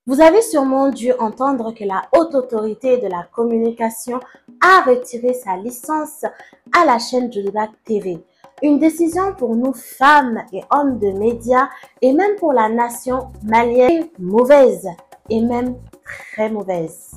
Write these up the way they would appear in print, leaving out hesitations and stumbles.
Vous avez sûrement dû entendre que la Haute Autorité de la Communication a retiré sa licence à la chaîne Joliba TV. Une décision pour nous femmes et hommes de médias et même pour la nation malienne mauvaise et même très mauvaise.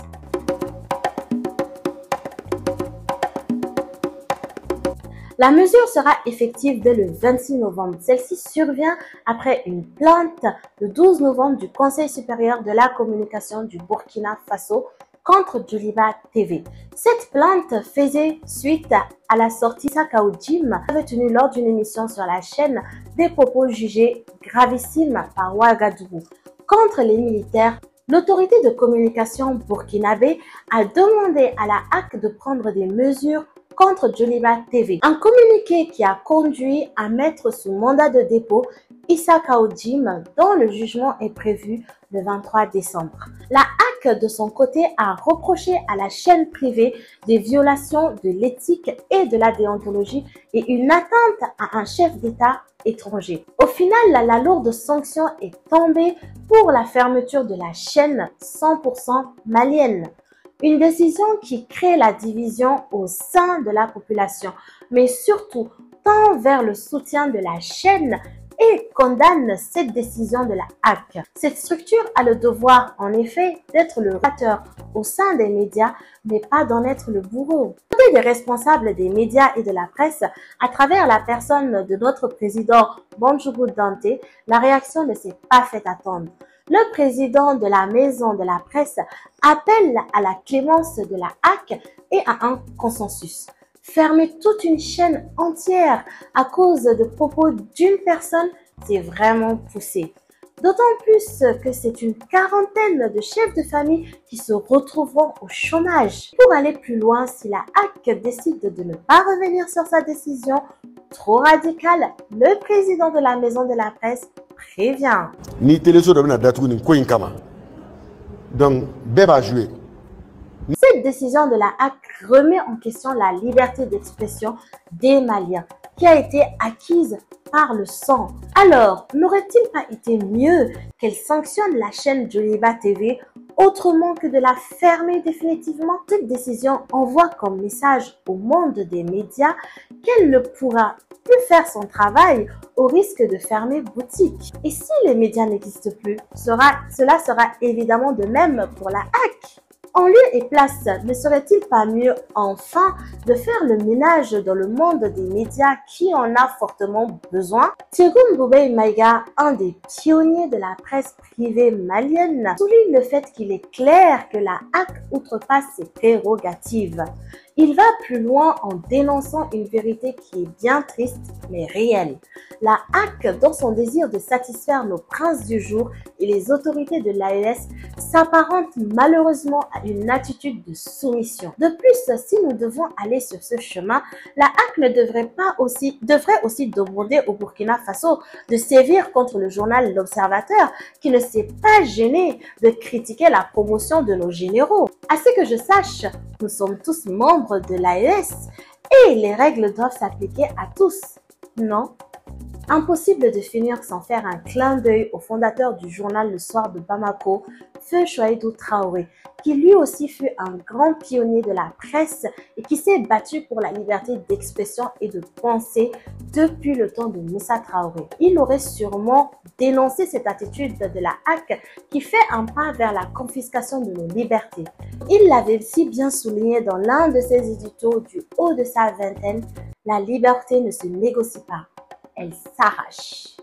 La mesure sera effective dès le 26 novembre. Celle-ci survient après une plainte le 12 novembre du Conseil supérieur de la communication du Burkina Faso contre Joliba TV. Cette plainte faisait suite à la sortie Sakao Jim avait tenu lors d'une émission sur la chaîne des propos jugés gravissimes par Ouagadougou contre les militaires. L'autorité de communication burkinabé a demandé à la HAC de prendre des mesures contre Joliba TV. Un communiqué qui a conduit à mettre sous mandat de dépôt Issa Kaoudjim, dont le jugement est prévu le 23 décembre. La HAC, de son côté, a reproché à la chaîne privée des violations de l'éthique et de la déontologie et une atteinte à un chef d'État étranger. Au final, la lourde sanction est tombée pour la fermeture de la chaîne 100% malienne. Une décision qui crée la division au sein de la population, mais surtout tend vers le soutien de la chaîne et condamne cette décision de la HAC. Cette structure a le devoir, en effet, d'être le régulateur au sein des médias, mais pas d'en être le bourreau. Côté des responsables des médias et de la presse, à travers la personne de notre président Bonjougou Dante, la réaction ne s'est pas fait attendre. Le président de la maison de la presse appelle à la clémence de la HAC et à un consensus. Fermer toute une chaîne entière à cause de propos d'une personne, c'est vraiment poussé. D'autant plus que c'est une quarantaine de chefs de famille qui se retrouveront au chômage. Pour aller plus loin, si la HAC décide de ne pas revenir sur sa décision trop radicale, le président de la maison de la presse prévient. Ni téléso de datu ni ko inkama. Donc beba jouer. Cette décision de la HAC remet en question la liberté d'expression des Maliens qui a été acquise par le sang. Alors, n'aurait-il pas été mieux qu'elle sanctionne la chaîne Joliba TV autrement que de la fermer définitivement? Cette décision envoie comme message au monde des médias qu'elle ne pourra plus faire son travail au risque de fermer boutique. Et si les médias n'existent plus, cela sera évidemment de même pour la HAC. En lieu et place, ne serait-il pas mieux enfin de faire le ménage dans le monde des médias qui en a fortement besoin? Thierry Mboubey Maïga, un des pionniers de la presse privée malienne, souligne le fait qu'il est clair que la HAC outrepasse ses prérogatives. Il va plus loin en dénonçant une vérité qui est bien triste mais réelle. La HAC, dans son désir de satisfaire nos princes du jour et les autorités de l'AES, s'apparente malheureusement à une attitude de soumission. De plus, si nous devons aller sur ce chemin, la HAC ne devrait aussi demander au Burkina Faso de sévir contre le journal L'Observateur qui ne s'est pas gêné de critiquer la promotion de nos généraux. À ce que je sache, nous sommes tous membres de l'AES et les règles doivent s'appliquer à tous, non? Impossible de finir sans faire un clin d'œil au fondateur du journal Le Soir de Bamako, Feu Chouaïdou Traoré, qui lui aussi fut un grand pionnier de la presse et qui s'est battu pour la liberté d'expression et de pensée depuis le temps de Moussa Traoré. Il aurait sûrement dénoncé cette attitude de la HAC qui fait un pas vers la confiscation de nos libertés. Il l'avait si bien souligné dans l'un de ses éditos du haut de sa vingtaine, la liberté ne se négocie pas, elle s'arrache.